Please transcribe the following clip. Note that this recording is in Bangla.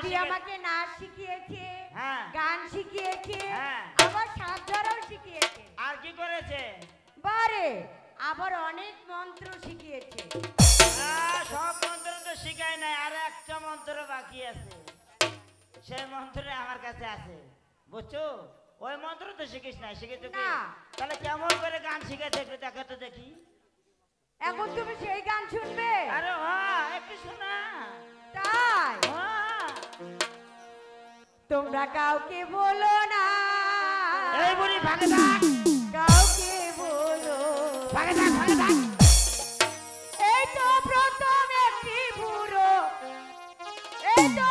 দাদি আমাকে নাচ শিখিয়েছে, গান শিখিয়েছে, আবার সাপ ধরাও শিখিয়েছে। আর কি করেছে? বারে আবার অনেক মন্ত্র শিখিয়েছে। সব মন্ত্র তো শিখাই নাই, আর একটা মন্ত্র বাকি আছে। সেই মন্ত্র আমার কাছে আছে, বুঝছো? ওই মন্ত্র তো শিখিস নাই, শিখেছো কি? তাহলে কেমন করে গান শিখেছে একটু দেখো তো দেখি। এখন তুমি সেই গান শুনবে? আরে হ্যাঁ, একটু শোনা। তাই? তোমরা কাউকে বলো না, এই বুড়ি ভাগে থাক, কাউকে বলো ভাগে থাক, ভাগে থাক। এই তো প্রথম একটি বুড়ো, এই তো